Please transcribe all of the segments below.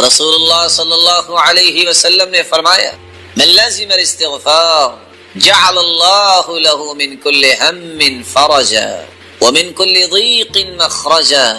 رسول اللہ صلی اللہ علیہ وسلم نے فرمایا من لازم الاستغفار جعل اللہ له من كل هم فرجا ومن كل ضيق مخرجا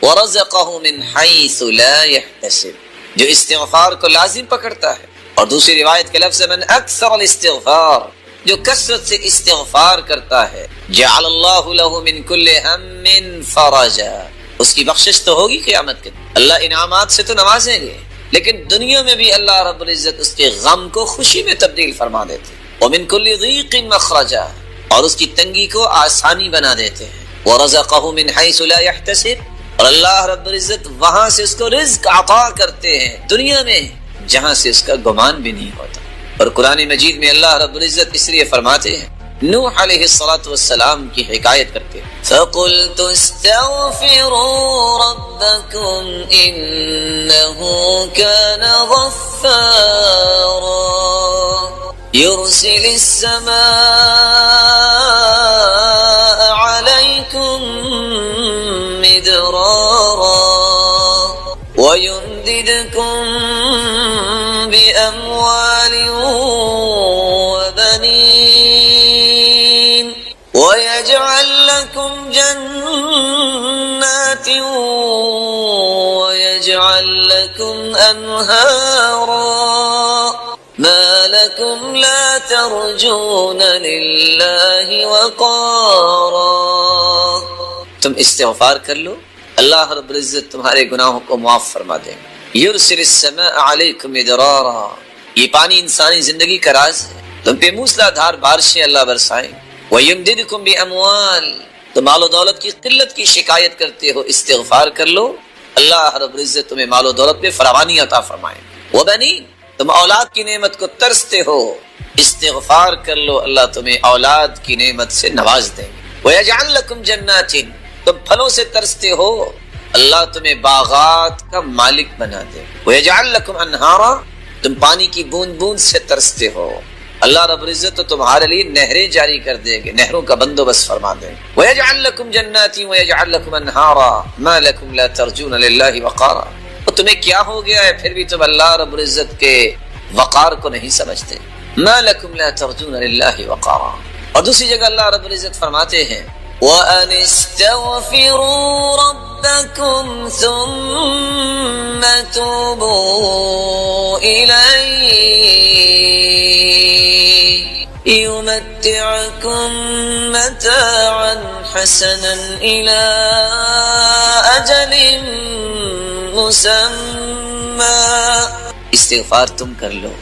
ورزقه من حيث لا يحتسب. جو استغفار کو لازم پکڑتا ہے، اور دوسری روایت کے لفظ من اکثر الاستغفار، جو کثرت سے استغفار کرتا ہے، جعل اللہ له من كل هم فرجا، اس کی بخشش تو ہوگی قیامت کے دن. اللہ انعامات سے تو نوازیں گے، لیکن دنیا میں بھی اللہ رب العزت اس کے غم کو خوشی میں تبدیل فرما دیتے ہیں. ومن كل ضيق مخرجا، اور اس کی تنگی کو آسانی بنا دیتے ہیں. ورزقه من حيث لا يحتسب، اور اللہ رب العزت وہاں سے اس کو رزق عطا کرتے ہیں دنیا میں جہاں سے اس کا گمان بھی نہیں ہوتا. اور قرآن مجید میں اللہ رب العزت اس لیے فرماتے ہیں، نوح علیہ السلام کی حکایت کرتے ہیں، فَقُلْتُ اسْتَغْفِرُوا رَبَّكُمْ إِنَّهُ كَانَ غَفَّارًا يُرْسِلِ السَّمَاءَ عَلَيْكُمْ مِدْرَارًا وَيُمْدِدْكُمْ بِأَمْوَالٍ وَبَنِينَ وَيَجْعَلْ لَكُمْ جَنَّاتٍ وَيَجْعَلْ لَكُمْ أَنْهَارًا مَا لَكُمْ لَا تَرْجُونَ لِلَّهِ وَقَارًا. تم استغفار کر لو، اللہ رب العزت تمہارے گناہوں کو معاف فرما دیں گے. یرسل السماء علیکم مدرارا، یہ پانی انسانی زندگی کا راز ہے. تم پہ موسلا دھار بارشیں اللہ برسائیں. ویمددکم باموال، تم مال و دولت کی قلت کی شکایت کرتے ہو، استغفار کر لو، اللہ رب العزت تمہیں مال و دولت پہ فراوانی عطا فرمائیں. وبنین، تم اولاد کی نعمت کو ترستے ہو، استغفار کر لو، اللہ تمہیں اولاد کی نعمت سے نواز دیں گے. ویجعل لکم جنات، تم پھلوں سے ترستے ہو، اللہ تمہیں باغات کا مالک بنا دے. وَيَجْعَلْ لَكُمْ أَنْهَارًا، تم پانی کی بوند بوند سے ترستے ہو، اللہ رب العزت تو تمہارے لیے نہریں جاری کر دے گے، نہروں کا بندوبست فرما دے. وَيَجْعَلْ لَكُمْ جَنَّاتٍ وَيَجْعَلْ لَكُمْ أَنْهَارًا مَا لَكُمْ لَا تَرْجُونَ لِلَّهِ وَقَارًا. اور تمہیں کیا ہو گیا ہے پھر بھی تم اللہ رب العزت کے وقار کو نہیں سمجھتے. مَا لَكُمْ لَا تَرْجُونَ لِلَّهِ وَقَارًا. اور دوسری جگہ اللہ رب العزت فرماتے ہیں وَأَنِ اسْتَغْفِرُوا رَبَّكُمْ ثُمَّ تُوبُوا إِلَيْهِ يُمَتِّعْكُمْ مَتَاعًا حَسَنًا إِلَى أَجَلٍ مُّسَمًّى. استغفار تم کر لو،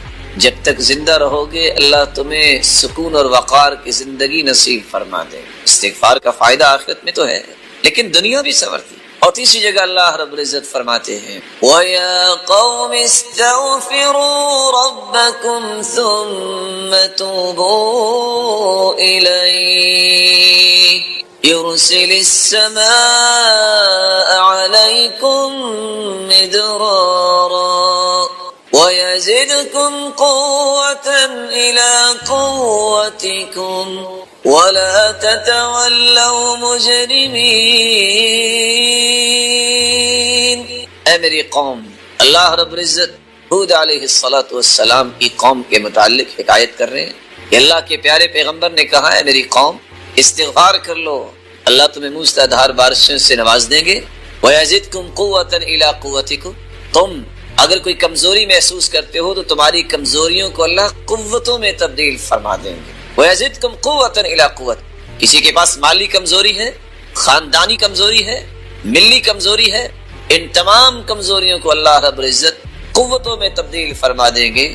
جب تک زندہ رہو گے اللہ تمہیں سکون اور وقار کی زندگی نصیب فرما دے. استغفار کا فائدہ آخرت میں تو ہے لیکن دنیا بھی سنورتی. اور تیسری جگہ اللہ رب العزت فرماتے ہیں وَيَا قَوْمِ اسْتَغْفِرُوا رَبَّكُمْ ثُمَّ تُوبُوا إِلَيْهِ يُرْسِلِ السَّمَاءَ عَلَيْكُمْ مِدْرَارًا وَيَزِدْكُمْ قُوَّةً إِلَى قُوَّتِكُمْ وَلَا تَتَوَلَّوْا مُجْرِمِينَ. اے میری قوم، اللہ رب العزت ہود علیہ السلام کی قوم کے متعلق حکایت کر رہے ہیں کہ اللہ کے پیارے پیغمبر نے کہا ہے میری قوم استغفار کر لو، اللہ تمہیں موسلا دھار بارشوں سے نواز دیں گے. وَيَزِدْكُمْ قُوَّةً إِلَى قُوَّتِكُمْ، تم اگر کوئی کمزوری محسوس کرتے ہو تو تمہاری کمزوریوں کو اللہ قوتوں میں تبدیل فرما دیں گے. وَيَزِدْكُمْ قُوَّةً إِلَى قُوَّتِكُمْ، کسی کے پاس مالی کمزوری ہے، خاندانی کمزوری ہے، ملی کمزوری ہے، ان تمام کمزوریوں کو اللہ رب العزت قوتوں میں تبدیل فرما دیں گے.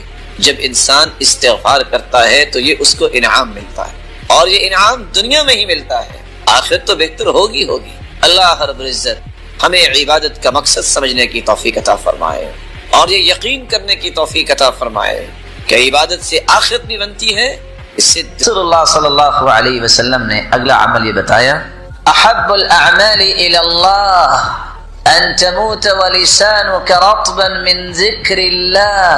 جب انسان استغفار کرتا ہے تو یہ اس کو انعام ملتا ہے، اور یہ انعام دنیا میں ہی ملتا ہے، آخرت تو بہتر ہوگی. اللہ رب العزت ہمیں عبادت کا مقصد سمجھنے کی توفیق عطا فرمائے اور یہ یقین کرنے کی توفیق عطا فرمائے کہ عبادت سے آخرت بھی بنتی ہے. اس سے رسول اللہ صلی اللہ علیہ وسلم نے اگلا عمل یہ بتایا احب الاعمال الى اللہ ان تموت ولسانك رطبا من ذکر اللہ.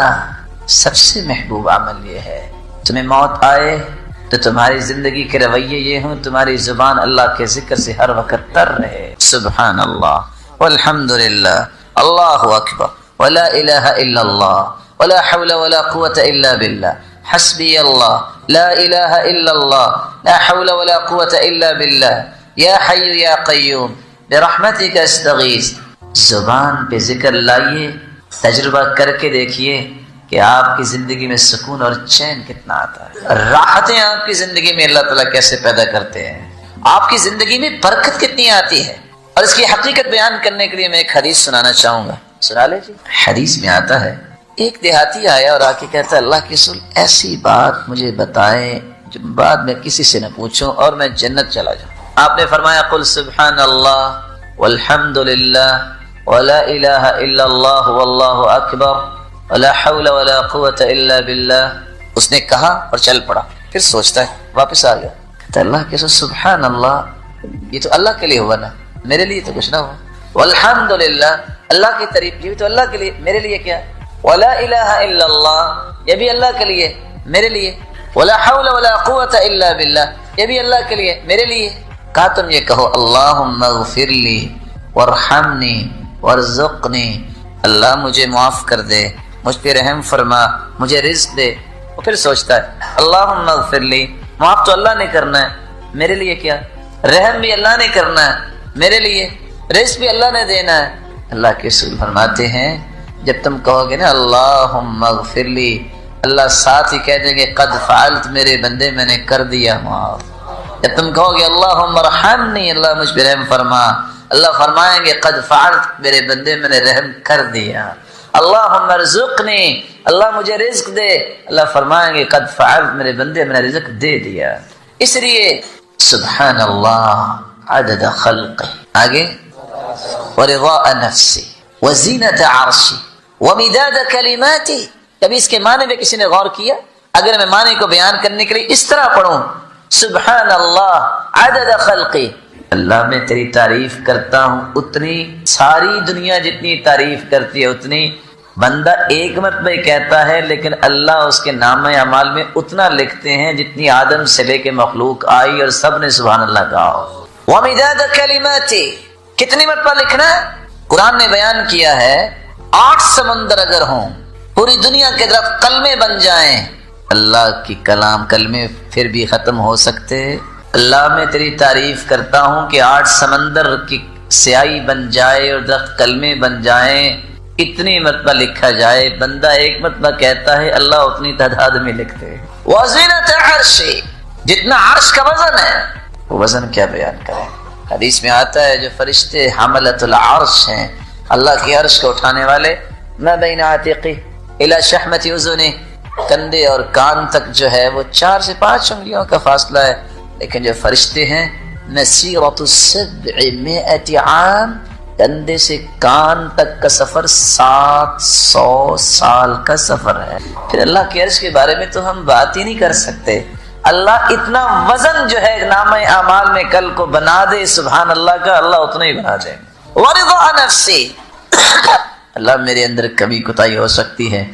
سب سے محبوب عمل یہ ہے تمہیں موت آئے تو تمہاری زندگی کے رویے یہ ہوں تمہاری زبان اللہ کے ذکر سے ہر وقت تر رہے. سبحان اللہ والحمد للہ اللہ اکبر ولا الہ الا اللہ ولا حول ولا قوة الا باللہ حسبی اللہ لا الہ الا اللہ لا حول ولا قوة الا باللہ یا حی یا قیوم برحمتک استغیث. زبان پہ ذکر لائیے، تجربہ کر کے دیکھیے کہ آپ کی زندگی میں سکون اور چین کتنا آتا ہے، راحتیں آپ کی زندگی میں اللہ تعالیٰ کیسے پیدا کرتے ہیں، آپ کی زندگی میں برکت کتنی آتی ہے. اور اس کی حقیقت بیان کرنے کے لیے میں ایک حدیث سنانا چاہوں گا. سنا لے جی. حدیث میں آتا ہے ایک دیہاتی آیا اور آ کے کہتا ہے اللہ کے رسول ایسی بات مجھے بتائیں جو بعد میں کسی سے نہ پوچھوں اور میں جنت چلا جاؤں. آپ نے فرمایا قل سبحان اللہ والحمد للہ ولا الہ الا اللہ واللہ اکبر ولا حول ولا قوة الا باللہ. اس نے کہا اور چل پڑا. پھر سوچتا ہے، واپس آ گیا، کہتا اللہ کے رسول سبحان اللہ یہ تو اللہ کے لیے ہوا نا، میرے لیے تو کچھ نہ ہوا. والحمدللہ اللہ کی تعریف یہ بھی تو اللہ کے لیے، میرے لیے کیا. ولا الہ الا اللہ یہ بھی اللہ کے لیے، میرے لیے. ولا حول ولا قوة الا باللہ یہ بھی اللہ کے لیے، میرے لیے. کہا تم یہ کہو اللہم اغفر لی وارحمنی وارزقنی، اللہ مجھے معاف کر دے، مجھ پہ رحم فرما، مجھے رزق دے. اور پھر سوچتا ہے اللہم اغفر لی، معاف تو اللہ نے کرنا ہے، میرے لیے کیا. رحم بھی اللہ نے کرنا ہے، میرے لیے. رزق بھی اللہ نے دینا ہے. اللہ کے رسول فرماتے ہیں جب تم کہو گے نا اللہم اغفر لی، اللہ ساتھ ہی کہہ دیں گے قد فعلت، میرے بندے میں نے کر دیا معاف. جب تم کہو گے اللہم ارحمنی، اللہ مجھ پہ رحم فرما، اللہ فرمائیں گے قد فعلت، میرے بندے میں نے رحم کر دیا. اللہم ارزقنی، اللہ مجھے رزق دے، اللہ فرمائیں گے قد فعلت، میرے بندے میں نے رزق دے دیا. اس لیے سبحان اللہ عدد خلقی، آگے ورضاء نفسی وزینت عرشی ومداد کلماتی. کبھی اس کے معنی میں کسی نے غور کیا؟ اگر میں معنی کو بیان کرنے کے لیے اس طرح پڑھوں سبحان اللہ عدد خلقی، اللہ میں تیری تعریف کرتا ہوں اتنی، ساری دنیا جتنی تعریف کرتی ہے اتنی. بندہ ایک مرتبہ کہتا ہے لیکن اللہ اس کے نام اعمال میں اتنا لکھتے ہیں جتنی آدم سے لے کے مخلوق آئی اور سب نے سبحان اللہ کہا. ومداد کلماتی، کتنی مرتبہ لکھنا ہے؟ قرآن نے بیان کیا ہے 8 سمندر اگر ہوں، پوری دنیا کے طرف کلمے بن جائیں، اللہ کی کلام کلمے پھر بھی ختم ہو سکتے. اللہ میں تیری تعریف کرتا ہوں کہ 8 سمندر کی سیاہی بن جائے اور درخت کلمے بن جائیں، اتنی مرتبہ لکھا جائے. بندہ ایک مرتبہ کہتا ہے اللہ اتنی تعداد میں لکھتے. وزنت عرشی، جتنا عرش کا وزن ہے وہ وزن کیا بیان کریں. حدیث میں آتا ہے جو فرشتے حملۃ العرش ہیں، اللہ کی عرش کو اٹھانے والے، ما بین عاتقی الی شحمۃ اذنی، کندھے اور کان تک جو ہے وہ 4 سے 5 انگلیوں کا فاصلہ ہے. لیکن جو فرشتے ہیں مسیرۃ 700 عام، کندھے سے کان تک کا سفر 700 سال کا سفر ہے. پھر اللہ کے عرش کے بارے میں تو ہم بات ہی نہیں کر سکتے. اللہ اتنا وزن جو ہے نام اعمال میں کل کو بنا دے سبحان اللہ کا، اللہ اتنا ہی بنا دے. ورضاء نفسی، اللہ میرے اندر کبھی کوتاہی ہو سکتی ہے،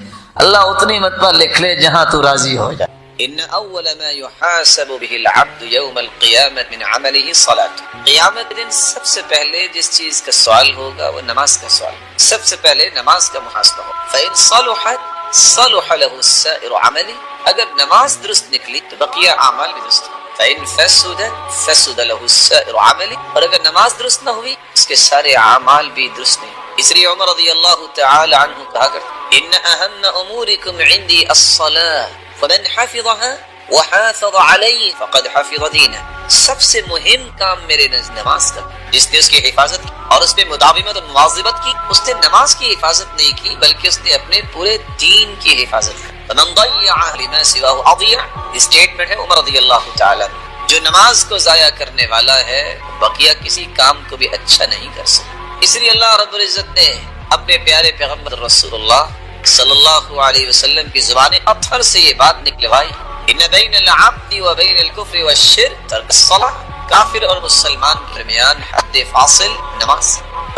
اللہ اتنی مرتبہ لکھ لے جہاں تو راضی ہو جائے. ان اول ما يحاسب به العبد يوم القيامه من عمله صلاة. قیامت کے دن سب سے پہلے جس چیز کا سوال ہوگا وہ نماز کا سوال، سب سے پہلے نماز کا محاسبہ ہوگا. فإن صلحت صلح له السائر عمله، اگر نماز درست نکلی تو بقیہ اعمال بھی درست. فإن فسدت فسد له السائر عمله، اور اگر نماز درست نہ ہوئی اس کے سارے اعمال بھی درست نہیں. اس لیے عمر رضی اللہ تعالی عنہ کہا کرتے ان اهم امورکم عندي الصلاة فمن حفظها وحافظ علیہ فقد حفظ دینہ. سب سے مہم کام میرے نزد نماز کا، جس نے اس کی حفاظت کی اور اس پہ مداومت اور مواظبت کی، اس نے نماز کی حفاظت نہیں کی بلکہ اس نے اپنے پورے دین کی حفاظت کی. فمن ضیع لما سواه اضیع، اسٹیٹمنٹ ہے عمر رضی اللہ تعالی عنہ. جو نماز کو ضائع کرنے والا ہے بقیہ کسی کام کو بھی اچھا نہیں کر سکتا. اس لیے اللہ رب العزت نے اپنے پیارے پیغمبر رسول اللہ صلی اللہ علیہ وسلم کی زبان اطہر سے یہ بات نکلوائی ان بین العبد و بین الکفر والشرک ترک الصلاۃ. کافر اور مسلمان کے درمیان حد فاصل نماز.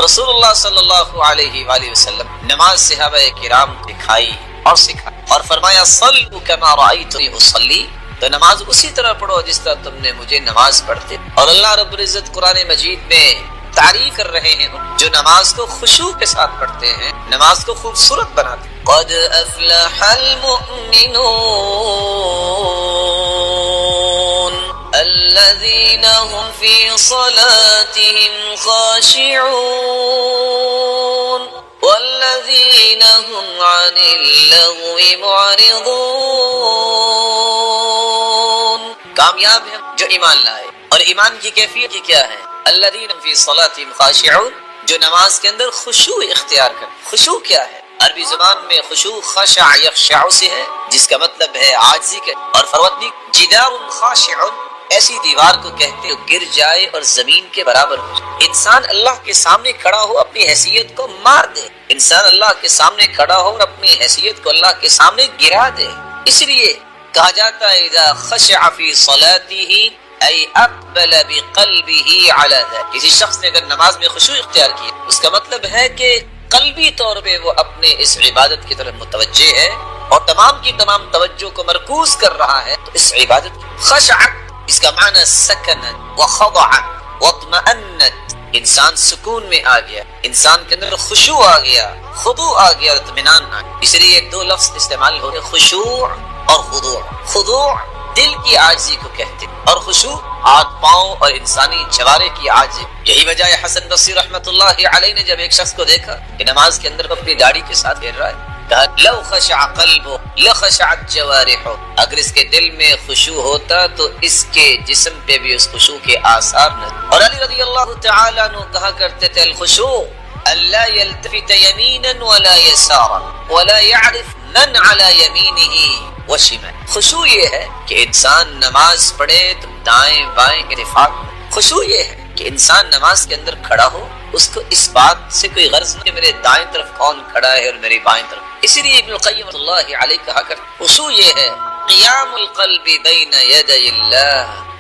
رسول اللہ صلی اللہ علیہ وآلہ وسلم نماز صحابہ کرام دکھائی اور سکھائی اور فرمایا صلوا کما رأیتنی اصلی، تو نماز اسی طرح پڑھو جس طرح تم نے مجھے نماز پڑھتے. اور اللہ رب العزت قرآن مجید میں تعریف کر رہے ہیں جو نماز کو خشوع کے ساتھ پڑھتے ہیں، نماز کو خوبصورت بناتے ہیں۔ قد افلح المؤمنون الذين هم في صلاتهم خاشعون والذين هم عن اللغو معرضون۔ کامیاب ہیں جو ایمان لائے، اور ایمان کی کیفیت کیا ہے؟ الذين هم في صلاتهم خاشعون، جو نماز کے اندر خشوع اختیار کرتے۔ خشوع کیا ہے؟ عربی زبان میں خشوع خشع یخشع سے ہے، جس کا مطلب ہے عاجزی کا، اور فروتنی جدار خاشع، ایسی دیوار کو کہتے ہو گر جائے اور زمین کے برابر ہو جائے۔ انسان اللہ کے سامنے کھڑا ہو اپنی حیثیت کو مار دے، انسان اللہ کے سامنے کھڑا ہو اور اپنی حیثیت کو اللہ کے سامنے گرا دے۔ اس لیے کہا جاتا ہے اذا خشع فی صلاته ای اقبل بقلبه علی ذلك، کسی شخص نے اگر نماز میں خشوع اختیار کی، اس کا مطلب ہے کہ قلبی طور پہ وہ اپنے اس عبادت کی طرف متوجہ ہے اور تمام کی تمام توجہ کو مرکوز کر رہا ہے، تو اس عبادت خشعت، اس کا معنی سکنت وخضعت واطمأنت، انسان سکون میں آ گیا، انسان کے اندر خشوع آ گیا، خضوع آ گیا اور اطمینان آ گیا۔ اس لیے دو لفظ استعمال ہوتے ہیں، خشوع اور خضوع۔ خضوع دل کی عاجزی کو کہتے ہیں، اور خشوع ہاتھ پاؤں اور انسانی جوارے کی عاجزی۔ یہی وجہ ہے حسن بصری رحمۃ اللہ علیہ نے جب ایک شخص کو دیکھا کہ نماز کے اندر اپنی داڑھی کے ساتھ پھیر رہا ہے، کہا لو خشع قلبه لخشعت جوارحه، اگر اس کے دل میں خشوع ہوتا تو اس کے جسم پہ بھی اس خشوع کے آثار نہ۔ اور علی رضی اللہ تعالی عنہ کہا کرتے تھے الخشوع الا يلتفت يمينا ولا يسارا ولا يعرف من على يمينه وشمال۔ خشوع یہ ہے کہ انسان نماز پڑھے تو دائیں بائیں کے اتفاق۔ خشوع یہ ہے کہ انسان نماز کے اندر کھڑا ہو، اس کو اس بات سے کوئی غرض نہیں کہ میرے دائیں طرف کون کھڑا ہے اور میری بائیں طرف۔ اسی لیے ابن القیم رحمۃ اللہ علیہ کہا کرتے خشوع یہ ہے قیام القلب بین یدی اللہ،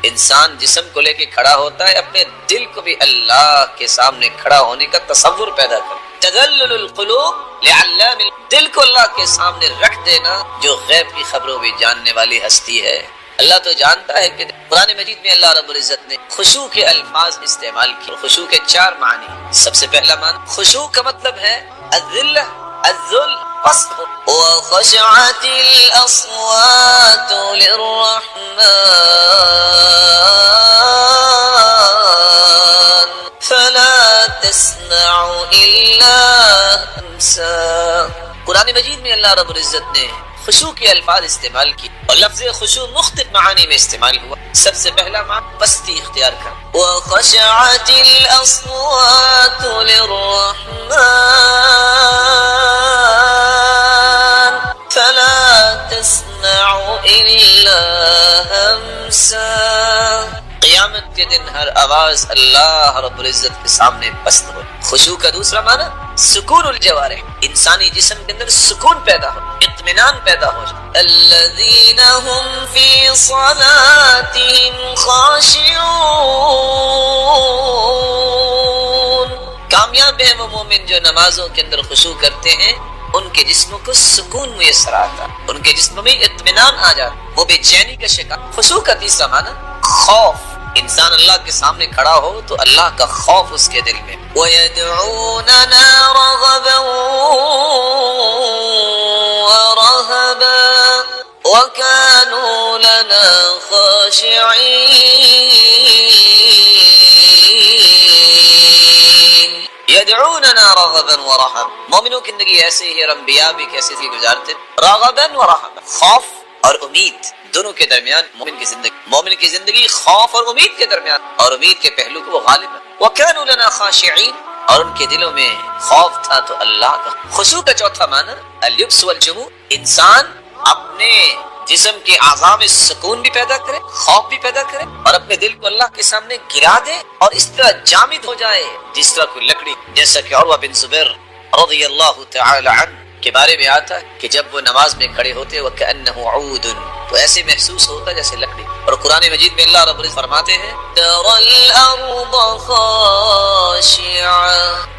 انسان جسم کو لے کے کھڑا ہوتا ہے، اپنے دل کو بھی اللہ کے سامنے کھڑا ہونے کا تصور پیدا کر۔ تذلل القلوب لعلام، دل کو اللہ کے سامنے رکھ دینا جو غیب کی خبروں بھی جاننے والی ہستی ہے۔ اللہ تو جانتا ہے کہ قرآن مجید میں اللہ رب العزت نے خشوع کے الفاظ استعمال کیے۔ خشوع کے چار معنی، سب سے پہلا معنی خشوع کا مطلب ہے الذلہ، الذل، پست ہو۔ وخشعت الاصوات للرحمن فلا تسمع الا همسا۔ قرآن مجید میں اللہ رب العزت نے خشوع کے الفاظ استعمال کی، اور لفظ خشوع مختلف معانی میں استعمال ہوا۔ سب سے پہلا معنی پستی اختیار کر، وخشعت الاصوات للرحمن فلا تسمع الا همسا۔ قیامت کے دن ہر آواز اللہ رب العزت کے سامنے پست ہو۔ خشوع کا دوسرا معنی سکون الجوارح، انسانی جسم کے اندر سکون پیدا ہو، اطمینان پیدا ہو جائے۔ الذین هم فی صلاتهم خاشعون، کامیاب ہیں وہ مومن جو نمازوں کے اندر خشوع کرتے ہیں، ان کے جسموں کو سکون میسر آتا، ان کے جسموں میں اطمینان آ جاتا، وہ بے چینی کا شکار۔ خشوع کا تیسرا معنی خوف، انسان اللہ کے سامنے کھڑا ہو تو اللہ کا خوف اس کے دل میں۔ وَيَدْعُونَنَا رَغَبًا وَرَهَبًا وَكَانُوا لَنَا خَاشِعِينَ۔ يَدْعُونَنَا رَغَبًا وَرَهَبًا، مومنوں کی زندگی ایسے ہی ہے، انبیاء بھی کیسے تھی گزارتے، رغباً ورہبا، خوف اور امید دونوں کے درمیان مومن کی زندگی خوف اور امید کے درمیان، اور امید کے پہلو کو وہ غالب ہے۔ وَكَانُوا لَنَا خَاشِعِينَ، اور ان کے دلوں میں خوف تھا تو اللہ کا۔ خشوع کا چوتھا معنی اللبس والجموع، انسان اپنے جسم کے اعضاء میں سکون بھی پیدا کرے، خوف بھی پیدا کرے، اور اپنے دل کو اللہ کے سامنے گرا دے اور اس طرح جامد ہو جائے جس طرح کوئی لکڑی، جیسا کہ عروہ بن زبیر رضی اللہ تعالی عنہ کے بارے میں آتا ہے کہ جب وہ نماز میں کھڑے ہوتے وَكَأَنَّهُ عُودٌ، تو ایسے محسوس ہوتا جیسے لکڑی۔ اور قرآن مجید میں اللہ رب العزت فرماتے ہیں تَرَى الْأَرْضَ خَاشِعَةً،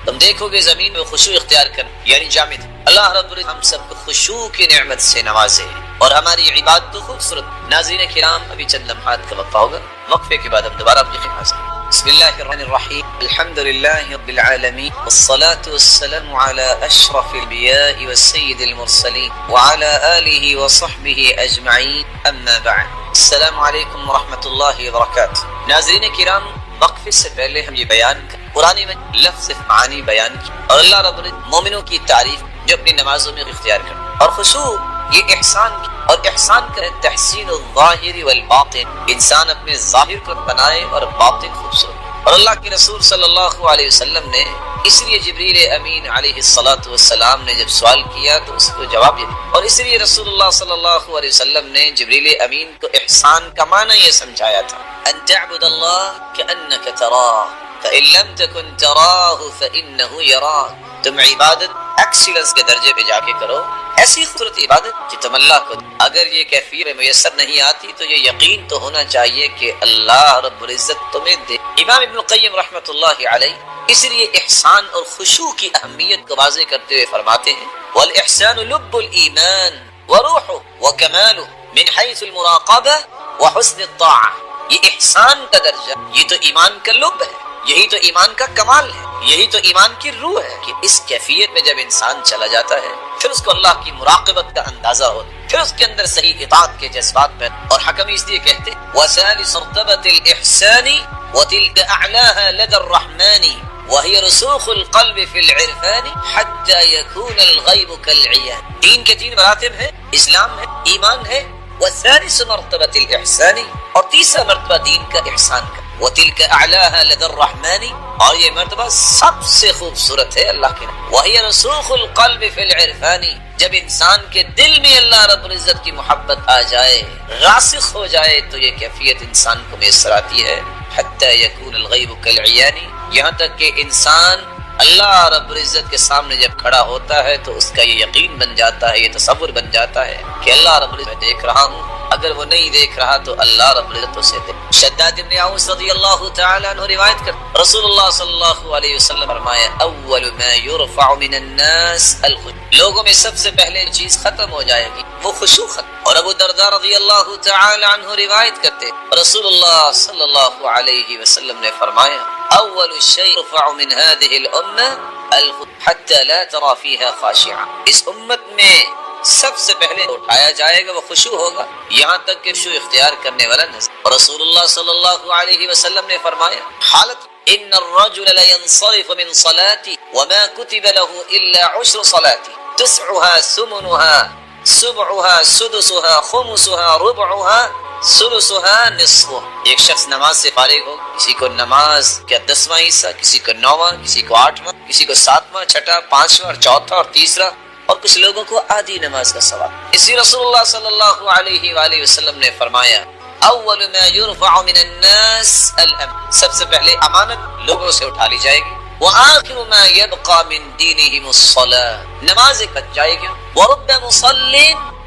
تم دیکھو گے زمین میں خشوع اختیار کر، یعنی جامد۔ اللہ رب العزت ہم سب کو خشوع کی نعمت سے نوازے اور ہماری عبادت کو خوبصورت۔ ناظرین کرام، ابھی چند لمحات کا وقفہ ہوگا، وقفے کے بعد ہم دوبارہ اپنی خدمت سے بسم اللہ الرحمن الرحیم الحمد للہ رب العالمین والصلاة والسلام على اشرف الانبیاء والسید المرسلین وعلى آلہ وصحبہ اجمعین اما بعد السلام علیکم ورحمۃ اللہ وبرکاتہ۔ ناظرین کرام، وقفے سے پہلے ہم یہ بیان کریں قرآن میں لفظ معانی بیان کی اور اللہ رب العزت مومنوں کی تعریف جو اپنی نمازوں میں اختیار کریں، اور خشوع یہ احسان کی، اور احسان کرے تحسین الظاہر والباطن، انسان اپنے ظاہر کو بنائے اور باطن خوبصورت۔ اور اللہ کے رسول صلی اللہ علیہ وسلم نے اس لیے جبریل امین علیہ الصلوۃ والسلام نے جب سوال کیا تو اس کو جواب دیا، اور اس لیے رسول اللہ صلی اللہ علیہ وسلم نے جبریل امین کو احسان کا معنی یہ سمجھایا تھا، ان تعبد اللہ کأنک تراہ فإن لم تكن تراہ فإنہ یراک۔ تم عبادت ایکسیلنس کے درجے پہ جا کے کرو، ایسی خوبصورت عبادت کہ تم اللہ کو، اگر یہ کیفیت میسر نہیں آتی تو یہ یقین تو ہونا چاہیے کہ اللہ رب العزت تمہیں دے۔ امام ابن القیم رحمۃ اللہ علیہ اس لیے احسان اور خشوع کی اہمیت کو واضح کرتے ہوئے فرماتے ہیں، والاحسان لب الایمان وروحه وکماله من حیث المراقبہ وحسن الطاعہ۔ یہ احسان کا درجہ، یہ تو ایمان کا لب ہے، یہی تو ایمان کا کمال ہے، یہی تو ایمان کی روح ہے کہ اس کیفیت میں جب انسان چلا جاتا ہے پھر اس کو اللہ کی مراقبت کا اندازہ ہوتا ہے، پھر اس کے اندر صحیح اطاعت کے جذبات میں، اور حکمی اس لیے کہتے ہیں وَثَالِثُ مرتبة الْإِحْسَانِ وَتِلْكَ أَعْلَاهَا لَدَى الرَّحْمَنِ وَهِيَ رُسُوخُ الْقَلْبِ فِي الْعِرْفَانِ حَتَّى يَكُونَ الْغَيْبُ كَالْعِيَانِ۔ دین کے تین مراتب ہیں، اسلام ہے، ایمان ہے، وَثَالِثُ مرتبة الْإِحْسَانِ، اور تیسرا مرتبہ دین کا احسان کا، وَتِلْكَ أَعْلَاهَا لَدَى الرَّحْمَنِ، اور یہ مرتبہ سب سے خوبصورت ہے اللہ کے نام، وَهِيَ رُسُوخُ الْقَلْبِ فِي الْعِرْفَانِ، جب انسان کے دل میں اللہ رب العزت کی محبت آ جائے، راسخ ہو جائے تو یہ کیفیت انسان کو میسر آتی ہے، حَتَّى يَكُونَ الْغَيْبُ كَالْعِيَانِ، یہاں تک کہ انسان اللہ رب العزت کے سامنے جب کھڑا ہوتا ہے تو اس کا یہ یقین بن جاتا ہے، یہ تصور بن جاتا ہے کہ اللہ رب العزت میں دیکھ رہا ہوں، اگر وہ نہیں دیکھ رہا تو اللہ رب العزت اسے دیکھ۔ شداد بن اوس رضی اللہ تعالی عنہ روایت کرتے رسول اللہ صلی اللہ علیہ وسلم فرمایا اول ما يرفع من الناس الخشوع، لوگوں میں سب سے پہلے چیز ختم ہو جائے گی وہ خشوع ختم۔ اور ابو درداء رضی اللہ تعالی عنہ روایت کرتے رسول اللہ صلی اللہ علیہ وسلم نے فرمایا اول شيء يرفع من هذه الامه الخشوع حتى لا ترى فيها خاشعا، اس امت میں سب سے پہلے اٹھایا جائے گا وہ خشوع ہوگا، یہاں تک کہ خشوع اختیار کرنے والا نظر۔ اور رسول اللہ صلی اللہ علیہ وسلم نے فرمایا حالت ان الرجل لينصرف من صلاته وما كتب له الا عشر صلاته تسعها ثمنها سبعها سدسها خمسها ربعها ثلثها نصفها۔ ایک شخص نماز سے فارغ ہو، کسی کو نماز کا 10واں حصہ، کسی کو 9واں، کسی کو 8واں، کسی کو 7واں، 6واں، 5واں اور 4تھا اور تیسرا، اور کچھ لوگوں کو آدھی نماز کا ثواب۔ اسی رسول اللہ صلی اللہ علیہ وآلہ وسلم نے فرمایا اول ما يرفع من الناس الامن، سب سے پہلے امانت لوگوں سے اٹھا لی جائے گی، وآخر ما يبقى من دينهم الصلاة، نماز ایک بچ جائے گی، ورب مصل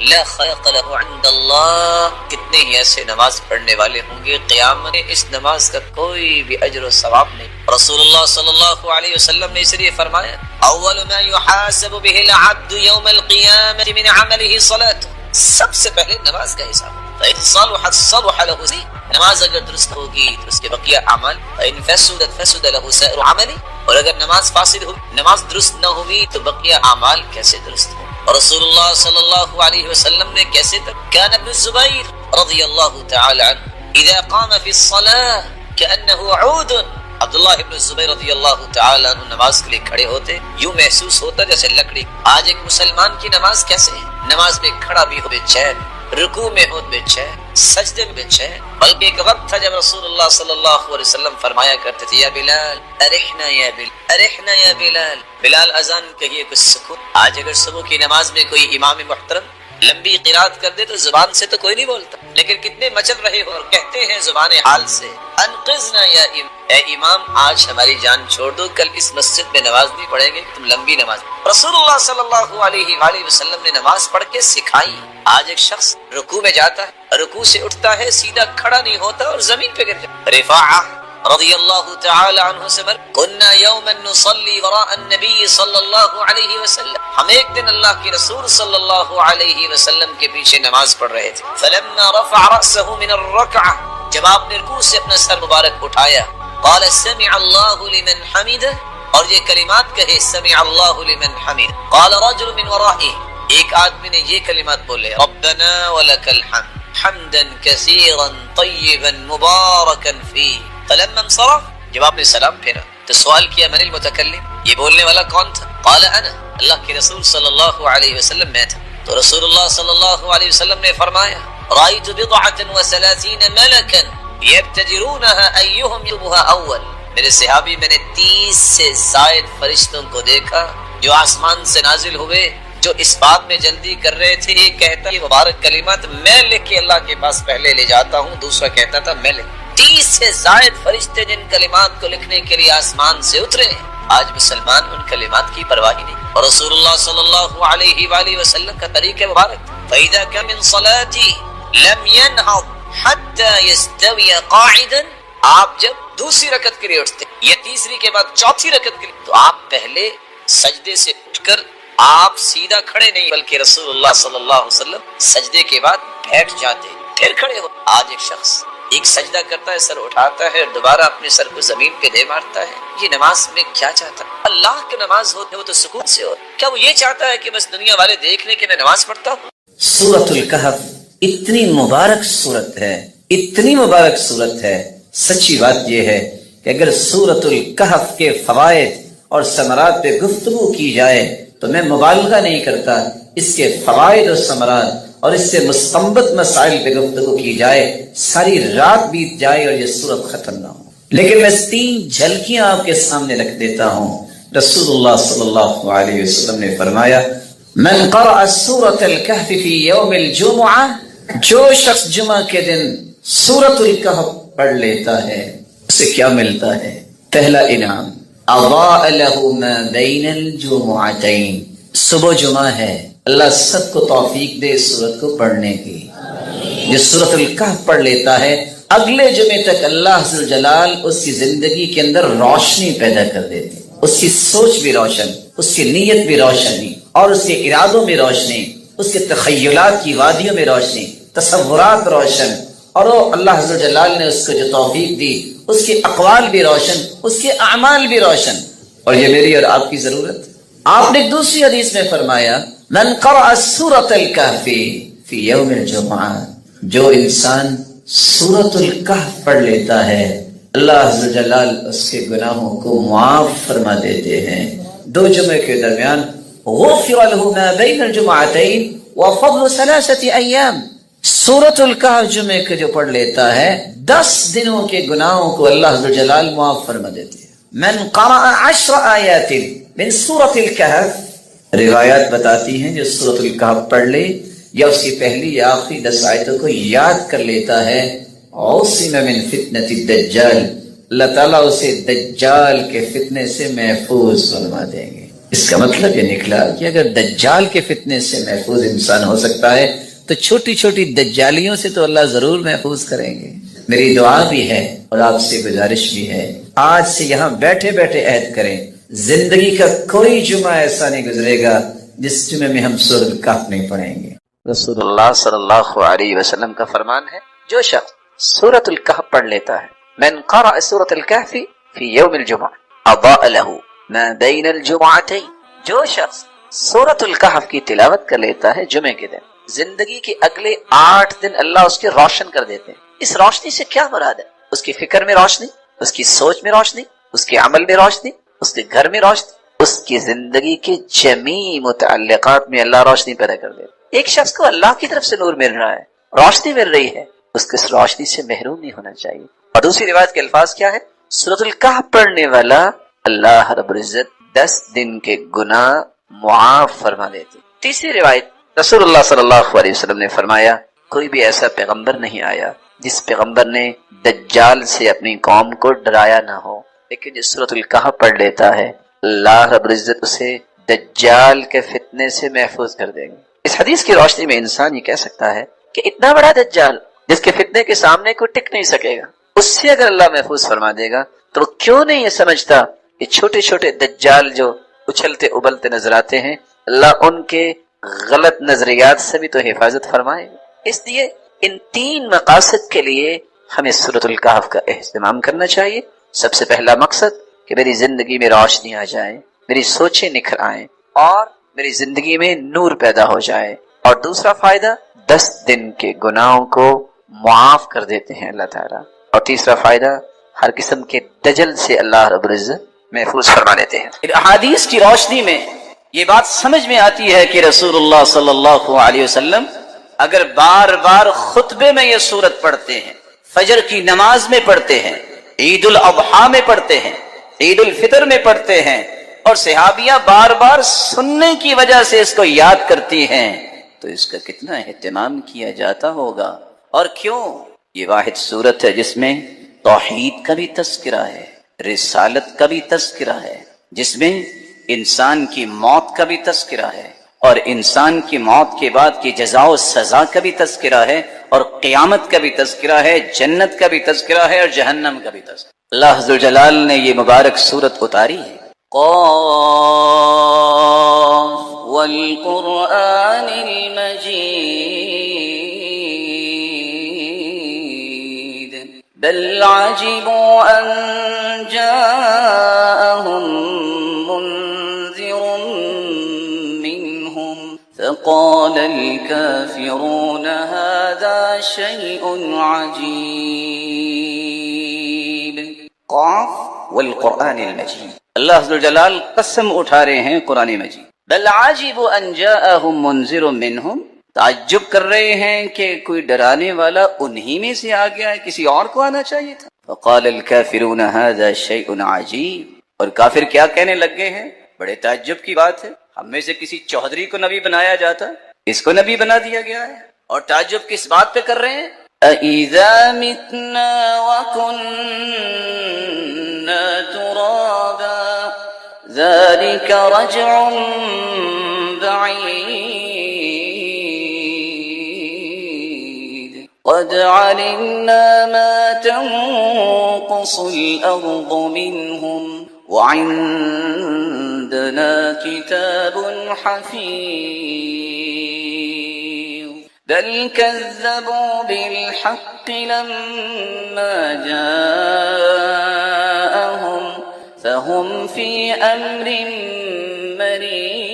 لا خلق له عند اللہ، کتنے ہی ایسے نماز پڑھنے والے ہوں گے قیامت میں اس نماز کا کوئی بھی اجر و ثواب نہیں۔ رسول اللہ صلی اللہ علیہ وسلم نے اس لیے فرمایا اول ما يحاسب به العبد يوم القيامة من عمله صلاته، سب سے پہلے نماز کا حساب، فإن صلحت صلح له، نماز اگر درست ہوگی تو اس کے بقیہ اعمال، فإن فسدت فسد له سائر عمله، اور اگر نماز فاسد ہوگی، نماز درست نہ ہوگی تو بقیہ اعمال کیسے درست ہوں۔ اور رسول اللہ صلی اللہ علیہ وسلم نے کیسے تک كان ابن الزبیر رضی اللہ تعالی عنہ اذا قام في الصلاة كأنه عود، عبداللہ ابن الزبیر رضی اللہ تعالی عنہ نماز کے لیے کھڑے ہوتے یوں محسوس ہوتا جیسے لکڑی۔ آج ایک مسلمان کی نماز کیسے ہے؟ نماز میں کھڑا بھی ہو بے چین، رکوع میں ہو بے چین، سجدے میں بے چین، بلکہ ایک وقت تھا جب رسول اللہ صلی اللہ علیہ وسلم فرمایا کرتے تھے یا بلال ارحنا یا بلال ارحنا یا بلال، بلال اذان کہیے کچھ سکون۔ آج اگر صبح کی نماز میں کوئی امام محترم لمبی قرات کر دے تو زبان سے تو کوئی نہیں بولتا، لیکن کتنے مچل رہے ہو اور کہتے ہیں زبان حال سے انقذنا یا اے امام آج ہماری جان چھوڑ دو، کل اس مسجد میں نماز نہیں پڑھیں گے، تم لمبی نماز۔ رسول اللہ صلی اللہ علیہ وآلہ وسلم نے نماز پڑھ کے سکھائی۔ آج ایک شخص رکوع میں جاتا ہے، رکوع سے اٹھتا ہے، سیدھا کھڑا نہیں ہوتا اور زمین پہ گر جاتا۔ رفاعہ رضی اللہ تعالی عنہ سے کنا یوما نصلی وراء النبی صلی اللہ علیہ وسلم، ہم ایک دن اللہ کے رسول صلی اللہ علیہ وسلم کے پیچھے نماز پڑھ رہے تھے۔ فلما رفع رأسه من الرکعہ، جب آپ نے رکوع سے اپنا سر مبارک اٹھایا، قال سمع اللہ لمن حمده، اور یہ کلمات کہے سمع اللہ لمن حمده. قال رجل من ورائه، ایک آدمی نے یہ کلمات بولے ربنا ولک الحمد حمدا کثیرا طیبا مبارکا فیہ. فلما انصرف، جب آپ نے سلام پھیرا تو سوال کیا من المتکلم، یہ بولنے والا کون تھا؟ قال انا، اللہ کے رسول صلی اللہ علیہ وسلم میں تھا. تو رسول اللہ صلی اللہ علیہ وسلم نے فرمایا رأيت 37 ملكا يبتدرونها أيهم يطلبها أول. میرے صحابی، میں نے 30 سے زائد فرشتوں کو دیکھا جو آسمان سے نازل ہوئے، جو اس بات میں جلدی کر رہے تھے. ایک کہتا یہ مبارک کلمات میں لکھ کے اللہ کے پاس پہلے لے جاتا ہوں، دوسرا کہتا تھا میں لکھ. 30 سے زائد فرشتے جن کلمات کو لکھنے کے لیے آسمان سے اترے. آج مسلمان ان کلمات کی پرواہ نہیں. اور رسول اللہ صلی اللہ علیہ وآلہ وسلم کا طریقہ مبارک فَإِذَا كَانَ مِنْ صَلَاتِي لَمْ يَنْهَضْ حَتَّى يَسْتَوِيَ قَاعِدًا. آپ جب دوسری رکعت کے لیے اٹھتے یا تیسری کے بعد چوتھی رکعت کے لیے، تو آپ پہلے سجدے سے اٹھ کر آپ سیدھا کھڑے نہیں، بلکہ رسول اللہ صلی اللہ علیہ وسلم سجدے کے بعد بیٹھ جاتے پھر کھڑے ہو. آج ایک شخص ایک سجدہ کرتا ہے، سر اٹھاتا ہے اور دوبارہ اپنے سر کو زمین پہ دے مارتا ہے. یہ نماز میں کیا چاہتا ہے؟ اللہ کی نماز ہوتی ہے وہ تو سکون سے ہو. کیا وہ یہ چاہتا ہے کہ بس دنیا والے دیکھ لیں کہ میں نماز پڑھتا ہوں؟ سورۃ الکہف اتنی مبارک سورت ہے، اتنی مبارک سورت ہے. سچی بات یہ ہے کہ اگر سورۃ الکہف کے فوائد اور ثمرات پہ گفتگو کی جائے تو میں مبالغہ نہیں کرتا، اس کے فوائد اور ثمرات اور اس سے مستنبط مسائل پہ گفتگو کی جائے ساری رات بیت جائے اور یہ سورت ختم نہ ہو. لیکن میں 3 جھلکیاں آپ کے سامنے رکھ دیتا ہوں. رسول اللہ صلی اللہ علیہ وسلم نے فرمایا من قرأ سورۃ الکہف فی یوم الجمعہ، جو شخص جمعہ کے دن سورۃ الکہف پڑھ لیتا ہے اسے کیا ملتا ہے؟ پہلا انعام اضاء له ما بین الجمعتین. صبح جمعہ ہے، اللہ سب کو توفیق دے اس سورت کو پڑھنے کی. جو سورۃ الکہف پڑھ لیتا ہے اگلے جمعے تک اللہ عز و جلال اس کی زندگی کے اندر روشنی پیدا کر دیتے. اس کی سوچ بھی روشن، اس کی نیت بھی روشنی، اور اس کے ارادوں میں روشنی، اس کے تخیلات کی وادیوں میں روشنی، تصورات روشن. اور وہ اللہ عز و جلال نے اس کو جو توفیق دی اس کے اقوال بھی روشن، اس کے اعمال بھی روشن. اور یہ میری اور آپ کی ضرورت. آپ نے ایک دوسری حدیث میں فرمایا من قرأ سورۃ الکہف فی یوم الجمعہ، جو انسان سورۃ الکہف پڑھ لیتا ہے اللہ عز و جلال اس کے گناہوں کو معاف فرما دیتے ہیں. 2 جمعے کے درمیان غفر له ما بین الجمعتین وفضل 3 ایام. سورۃ الکہف جمعے کے جو پڑھ لیتا ہے 10 دنوں کے گناہوں کو اللہ عز و جلال معاف فرما دیتے ہیں. من قرأ 10 آیات من سورۃ الکہف، روایات بتاتی ہیں جو سورۃ الکہف پڑھ لے یا اس کی پہلی یا آخری 10 آیتوں کو یاد کر لیتا ہے عصم من فتنۃ الدجال، اللہ تعالیٰ اسے دجال کے فتنے سے محفوظ فرما دیں گے. اس کا مطلب یہ نکلا کہ اگر دجال کے فتنے سے محفوظ انسان ہو سکتا ہے تو چھوٹی چھوٹی دجالیوں سے تو اللہ ضرور محفوظ کریں گے. میری دعا بھی ہے اور آپ سے گزارش بھی ہے، آج سے یہاں بیٹھے بیٹھے عہد کریں زندگی کا کوئی جمعہ ایسا نہیں گزرے گا جس جمعے میں ہم سورۃ الکہف نہیں پڑھیں گے. رسول اللہ صلی اللہ علیہ وسلم کا فرمان ہے جو شخص سورۃ الکہف پڑھ لیتا ہے من قرأ سورۃ الکہف فی یوم الجمعہ اضاء له ما بین الجمعتین، جو شخص سورۃ الکہف کی تلاوت کر لیتا ہے جمعے کے دن، زندگی کے اگلے 8 دن اللہ اس کے روشن کر دیتے ہیں. اس روشنی سے کیا مراد ہے؟ اس کی فکر میں روشنی، اس کی سوچ میں روشنی، اس کے عمل میں روشنی، اس کے گھر میں روشنی، اس کی زندگی کے جمیع متعلقات میں اللہ روشنی پیدا کر دیتے. ایک شخص کو اللہ کی طرف سے نور مل رہا ہے، روشنی مل رہی ہے، اس کو اس روشنی سے محروم نہیں ہونا چاہیے. اور دوسری روایت کے الفاظ کیا ہے؟ سورۃ الکہف پڑھنے والا اللہ رب العزت 10 دن کے گناہ معاف فرما دیتے. تیسری روایت رسول اللہ صلی اللہ علیہ وسلم نے فرمایا کوئی بھی ایسا پیغمبر نہیں آیا جس پیغمبر نے دجال سے اپنی قوم کو ڈرایا نہ ہو، لیکن جو سورۃ الکہف پڑھ لیتا ہے اللہ رب العزت اسے دجال کے فتنے سے محفوظ کر دیں گے. اس حدیث کی روشنی میں انسان یہ کہہ سکتا ہے کہ اتنا بڑا دجال جس کے فتنے کے سامنے کوئی ٹک نہیں سکے گا، اس سے اگر اللہ محفوظ فرما دے گا تو وہ کیوں نہیں یہ سمجھتا کہ چھوٹے چھوٹے دجال جو اچھلتے ابلتے نظر آتے ہیں اللہ ان کے غلط نظریات سے بھی تو حفاظت فرمائے گا. اس لیے ان 3 مقاصد کے لیے ہمیں سورۃ الکہف کا اہتمام کرنا چاہیے. سب سے پہلا مقصد کہ میری زندگی میں روشنی آ جائے، میری سوچیں نکھر آئیں اور میری زندگی میں نور پیدا ہو جائے۔ اور دوسرا فائدہ 10 دن کے گناہوں کو معاف کر دیتے ہیں اللہ تعالیٰ۔ اور تیسرا فائدہ ہر قسم کے دجل سے اللہ رب العزت محفوظ فرما لیتے ہیں۔ احادیث کی روشنی میں یہ بات سمجھ میں آتی ہے کہ رسول اللہ صلی اللہ علیہ وسلم اگر بار بار خطبے میں یہ سورت پڑھتے ہیں، فجر کی نماز میں پڑھتے ہیں، عید الاضحیٰ میں پڑھتے ہیں، عید الفطر میں پڑھتے ہیں، اور صحابیہ بار بار سننے کی وجہ سے اس کو یاد کرتی ہیں، تو اس کا کتنا اہتمام کیا جاتا ہوگا۔ اور کیوں؟ یہ واحد سورت ہے جس میں توحید کا بھی تذکرہ ہے، رسالت کا بھی تذکرہ ہے، جس میں انسان کی موت کا بھی تذکرہ ہے، اور انسان کی موت کے بعد کی جزا و سزا کا بھی تذکرہ ہے، اور قیامت کا بھی تذکرہ ہے، جنت کا بھی تذکرہ ہے، اور جہنم کا بھی تذکرہ۔ اللہ ذوالجلال نے یہ مبارک سورت اتاری ہے۔ قاف والقرآن المجید بل عجبوا ان جاءهم منذر منهم فقال الكافرون هذا شيء عجيب۔ قاف والقرآن المجید، اللہ ذوالجلال قسم اٹھا رہے ہیں قرآن مجید۔ بل عجبوا ان جاءهم منذر منهم، تعجب کر رہے ہیں کہ کوئی ڈرانے والا انہی میں سے آ گیا ہے، کسی اور کو آنا چاہیے تھا۔ فقال الكافرون هذا شيء عجيب، اور کافر کیا کہنے لگ گئے ہیں؟ بڑے تعجب کی بات ہے، ہم میں سے کسی چوہدری کو نبی بنایا جاتا، اس کو نبی بنا دیا گیا ہے۔ اور تعجب کس بات پہ کر رہے ہیں؟ اَإِذَا مِتْنَا وَكُنَّا تُرَابًا ذَلِكَ رَجْعٌ بَعِيدٌ قَدْ عَلِمْنَا مَا تَنقُصُ الْأَرْضُ مِنْهُمْ وَعِندَنَا كِتَابٌ حَفِيظٌ بل كذبوا بالحق لما جاءهم فهم في أمر مريج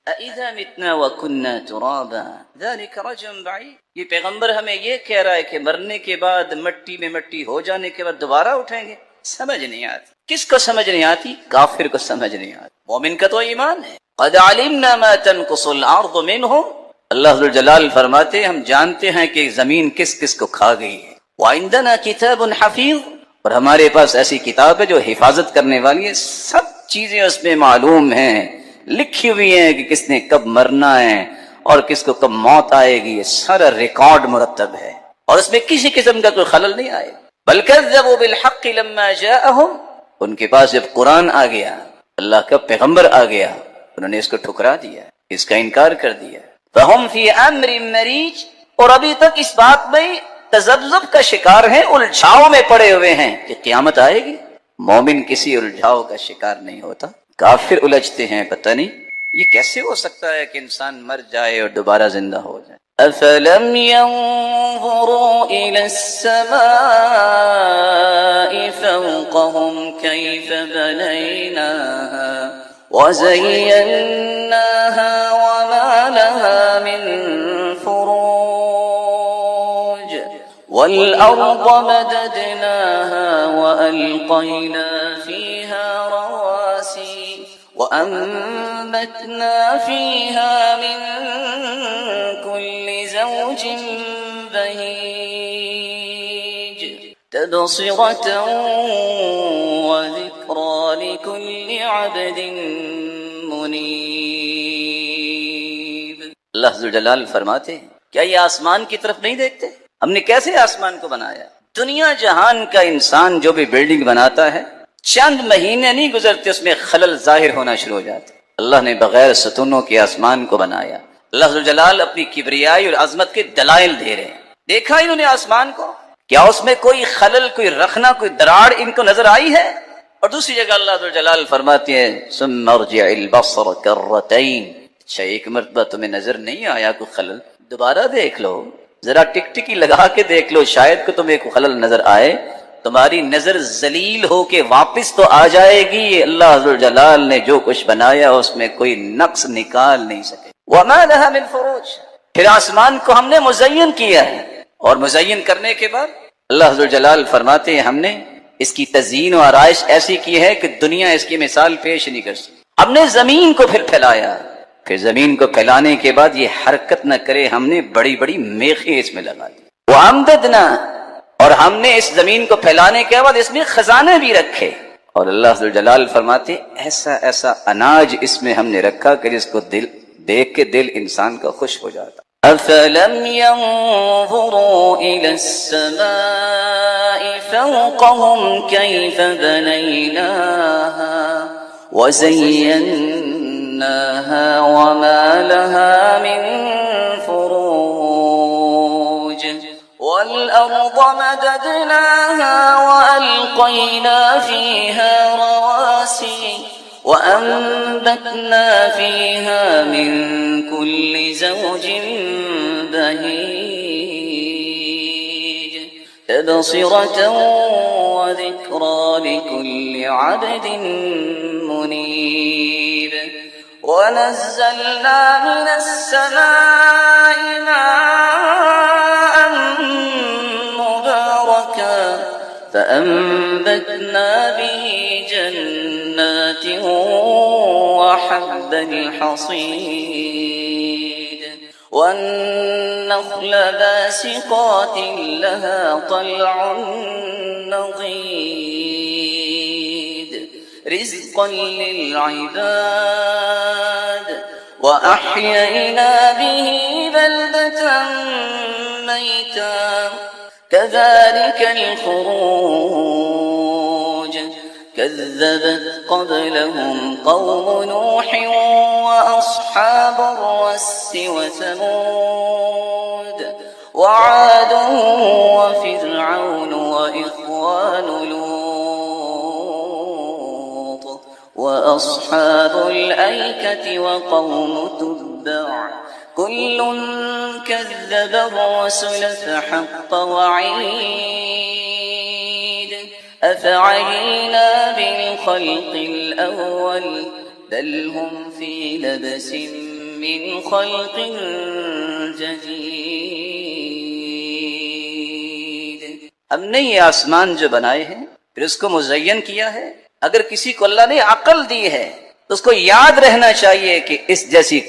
أإذا متنا وكنا ترابا ذلك رجع بعيد۔ یہ پیغمبر ہمیں یہ کہہ رہا ہے کہ مرنے کے بعد مٹی میں مٹی ہو جانے کے بعد دوبارہ اٹھیں گے؟ سمجھ نہیں آتی۔ کس کو سمجھ نہیں آتی؟ کافر کو سمجھ نہیں آتی۔ مومن کا تو ایمان ہے۔ قد علمنا ما تنقص الارض منهم، اللہ ذوالجلال فرماتے ہیں ہم جانتے ہیں کہ زمین کس کس کو کھا گئی ہے۔ وعندنا کتاب حفیظ، اور ہمارے پاس ایسی کتاب ہے جو حفاظت کرنے والی ہے، سب چیزیں اس میں معلوم ہیں، لکھی ہوئی ہیں کہ کس نے کب مرنا ہے اور کس کو کب موت آئے گی، یہ سارا ریکارڈ مرتب ہے، اور اس میں کسی قسم کا کوئی خلل نہیں آئے۔ بل کذبوا بالحق لما جاءهم، ان کے پاس جب قرآن آ گیا، اللہ کا پیغمبر آ گیا، انہوں نے اس کو ٹھکرا دیا، اس کا انکار کر دیا۔ فہم فی امر مریج، اور ابھی تک اس بات میں تذبذب کا شکار ہیں، الجھاؤ میں پڑے ہوئے ہیں کہ قیامت آئے گی۔ مومن کسی الجھاؤ کا شکار نہیں ہوتا، کافر الجھتے ہیں پتہ نہیں یہ کیسے ہو سکتا ہے کہ انسان مر جائے اور دوبارہ زندہ ہو جائے۔ افلم ينظروا الى السماء فوقهم كيف بنيناها وزيناها وما لها من فروج والأرض مددناها وألقينا فيها رواسي وأنبتنا فيها من كل زوج بهيج تبصرة وذكرى لكل عبد منيب۔ اللہ ذوالجلال فرماتے ہیں کیا یہ آسمان کی طرف نہیں دیکھتے؟ ہم نے کیسے آسمان کو بنایا؟ دنیا جہان کا انسان جو بھی بلڈنگ بناتا ہے، چند مہینے نہیں گزرتے اس میں خلل ظاہر ہونا شروع ہو جاتا۔ اللہ نے بغیر ستونوں کے آسمان کو بنایا۔ اللہ ذوالجلال اپنی کبریائی اور عظمت کے دلائل دے رہے ہیں۔ دیکھا انہوں نے آسمان کو، کیا اس میں کوئی خلل، کوئی رخنا، کوئی دراڑ ان کو نظر آئی ہے؟ اور دوسری جگہ اللہ ذوالجلال فرماتے ہیں ثم ارجع البصر کرتین، اچھا ایک مرتبہ تمہیں نظر نہیں آیا کوئی خلل، دوبارہ دیکھ لو، ذرا ٹکٹکی لگا کے دیکھ لو، شاید کہ تمہیں کوئی خلل نظر آئے، تمہاری نظر ذلیل ہو کے واپس تو آ جائے گی، اللہ ذوالجلال نے جو کچھ بنایا اس میں کوئی نقص نکال نہیں سکے۔ وَمَا لَهَا مِن فُرُوجٍ، پھر آسمان کو ہم نے مزین کیا ہے، اور مزین کرنے کے بعد اللہ ذوالجلال فرماتے ہیں ہم نے اس کی تزئین و آرائش ایسی کی ہے کہ دنیا اس کی مثال پیش نہیں کر سکتی۔ ہم نے زمین کو پھر پھیلایا، پھر زمین کو پھیلانے کے بعد یہ حرکت نہ کرے، ہم نے بڑی بڑی میخیں اس میں لگا دی۔ وَأَمْدَدْنَا، اور ہم نے اس زمین کو پھیلانے کے بعد اس میں خزانے بھی رکھے، اور اللہ ذوالجلال فرماتے ایسا ایسا اناج اس میں ہم نے رکھا کہ جس کو دل دیکھ کے دل انسان کا خوش ہو جاتا۔ أَفَلَمْ يَنظُرُوا إِلَى السَّمَاءِ فَوْقَهُمْ كَيْفَ بَنَيْنَاهَا وَزَيَّنَّاهَا وَمَا لَهَا مِن فُرُوجٍ وَالْأَرْضَ مَدَدْنَاهَا وَأَلْقَيْنَا فِيهَا رَوَاسِيَ وَأَنبَتْنَا فِيهَا مِن كُلِّ زَوْجٍ بَهِيجٍ تَبْصِرَةً وَذِكْرَى لِكُلِّ عَبْدٍ مُنِيبٍ وَنَزَّلْنَا مِنَ السَّمَاءِ مَاءً مُبَارَكًا فَأَنبَتْنَا بِهِ جَنَّاتٍ وَحَبَّ الْحَصِيدِ وَالنَّخْلَ بَاسِقَاتٍ لَهَا طَلْعٌ نَضِيدٌ رِزْقًا لِلْعِبَادِ وَأَحْيَيْنَا بِهِ بَلْدَةً مَيْتًا كَذَلِكَ الْخُرُوجُ كَذَّبَتْ قَبْلَهُمْ قَوْمُ نُوحٍ وَأَصْحَابُ الرَّسِّ وَثَمُودَ وَعَادٌ وَفِرْعَوْنُ وَإِخْوَانُ لُوطٍ وَأَصْحَابُ الْأَيْكَةِ وَقَوْمُ تُبَّعٍ كُلٌّ كَذَّبَ الرُّسُلَ فَحَقَّ وَعِيدِ أَفَعَيِينَا بِالْخَلْقِ الْأَوَّلِ بَلْ هُمْ فِي لَبْسٍ مِّنْ خَلْقٍ جَدِيدٍ۔ ہم نے یہ آسمان جو بنائے ہیں پھر اس کو مزین کیا ہے، اگر کسی کو اللہ نے عقل دی ہے تو اس کو یاد رہنا چاہیے کہ اس جیسی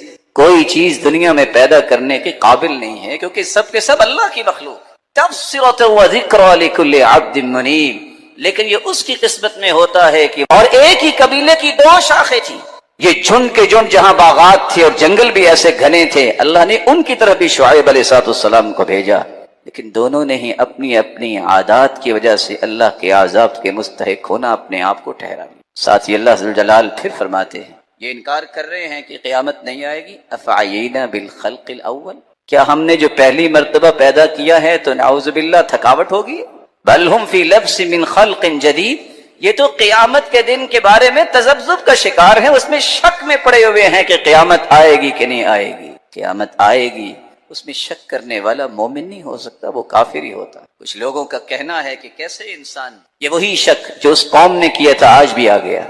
کوئی چیز دنیا میں پیدا کرنے کے قابل نہیں ہے، کیونکہ سب کے سب اللہ کی مخلوق۔ تبصرۃ وذکریٰ لکل عبد منیب، لیکن یہ اس کی قسمت میں ہوتا ہے کہ اور ایک ہی قبیلے کی دو شاخیں تھیں، یہ جھنڈ کے جھنڈ جہاں باغات تھے اور جنگل بھی ایسے گھنے تھے، اللہ نے ان کی طرف بھی شعیب علیہ السلام کو بھیجا، لیکن دونوں نے ہی اپنی اپنی عادات کی وجہ سے اللہ کے عذاب کے مستحق ہونا اپنے آپ کو ٹھہرا لیا۔ ساتھ ہی اللہ ذوالجلال پھر فرماتے ہیں، یہ انکار کر رہے ہیں کہ قیامت نہیں آئے گی، افعینا بالخلق الاول، کیا ہم نے جو پہلی مرتبہ پیدا کیا ہے تو نعوذ باللہ تھکاوٹ ہوگی؟ بل ہم فی لبس من خلق جدید، یہ تو قیامت کے دن کے بارے میں تذبذب کا شکار ہیں، اس میں شک میں پڑے ہوئے ہیں کہ قیامت آئے گی کہ نہیں آئے گی۔ قیامت آئے گی اس میں شک کرنے والا مومن نہیں ہو سکتا، وہ کافر ہی ہوتا۔ کچھ لوگوں کا کہنا ہے کہ کیسے انسان، یہ وہی شک جو اس قوم نے کیا تھا آج بھی آ گیا،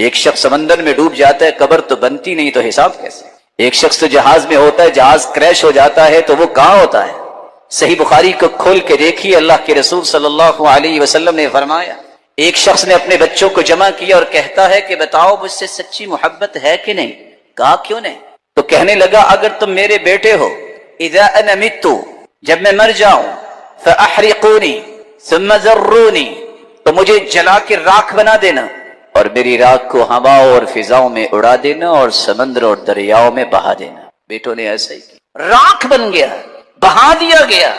ایک شخص سمندر میں ڈوب جاتا ہے، قبر تو بنتی نہیں تو حساب کیسے؟ ایک شخص تو جہاز میں ہوتا ہے، جہاز کریش ہو جاتا ہے تو وہ کہاں ہوتا ہے؟ صحیح بخاری کو کھول کے دیکھیے، اللہ کے رسول صلی اللہ علیہ وسلم نے فرمایا، ایک شخص نے اپنے بچوں کو جمع کیا اور کہتا ہے کہ بتاؤ مجھ سے سچی محبت ہے کہ نہیں؟ کہا کیوں نہیں؟ تو کہنے لگا اگر تم میرے بیٹے ہو، اذا انا مت، جب میں مر جاؤں، فاحرقونی ثم ذرونی، تو مجھے جلا کے راکھ بنا دینا اور میری راکھ کو ہواؤں اور فضاؤں میں اڑا دینا اور سمندر اور دریاؤں میں بہا دینا۔ بیٹوں نے ایسا ہی کیا، راکھ بن گیا، بہا دیا گیا،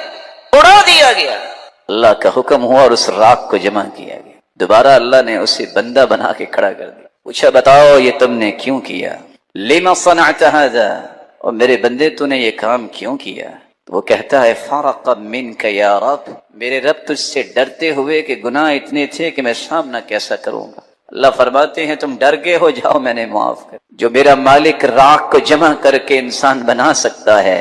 اڑا دیا گیا، اللہ کا حکم ہوا اور اس راکھ کو جمع کیا گیا۔ دوبارہ اللہ نے اسے بندہ بنا کے کھڑا کر دیا، پوچھا بتاؤ یہ تم نے کیوں کیا؟ لما صنعت هذا، اور میرے بندے تو نے یہ کام کیوں کیا؟ تو وہ کہتا ہے فرق منک یا رب، میرے رب تجھ سے ڈرتے ہوئے کہ گناہ اتنے تھے کہ میں سامنا کیسا کروں گا۔ اللہ فرماتے ہیں تم ڈر گئے ہو، جاؤ میں نے معاف کر، جو میرا مالک راکھ کو جمع کر کے انسان بنا سکتا ہے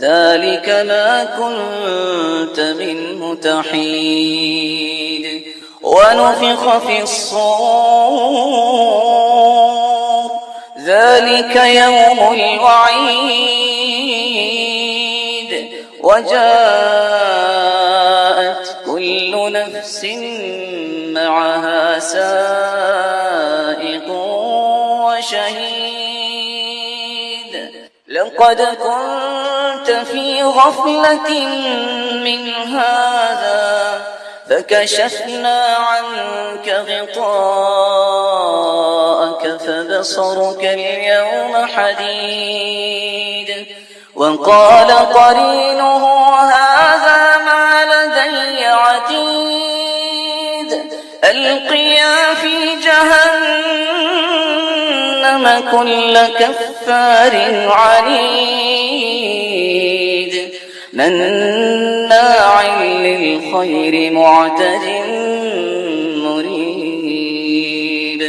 ذلك ما كنت منه تحيد ونفخ في الصور ذلك يوم الوعيد وجاءت كل نفس معها سائق وشهيد لقد كنت في غفلة من هذا فكشفنا عنك غطاءك فبصرك اليوم حديد وقال قرينه هذا ما لدي عتيد ألقيا في جهنم كل كفار عنيد مناع للخير معتد مريب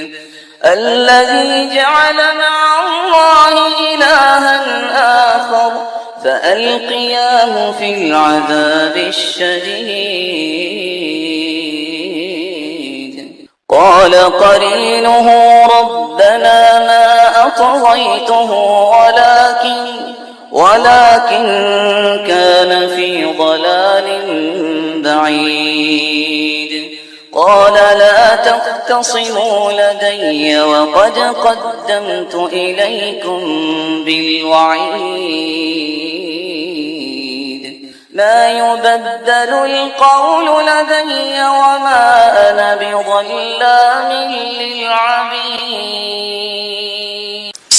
الذي جعل مع الله إلها آخر فألقياه في العذاب الشديد قال قرينه ربنا ما أطغيته ولكن كان في ضلال بعيد قال لا تختصموا لدي وقد قدمت إليكم بالوعيد ما يبدل القول لدي وما أنا بظلام للعبيد।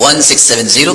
1670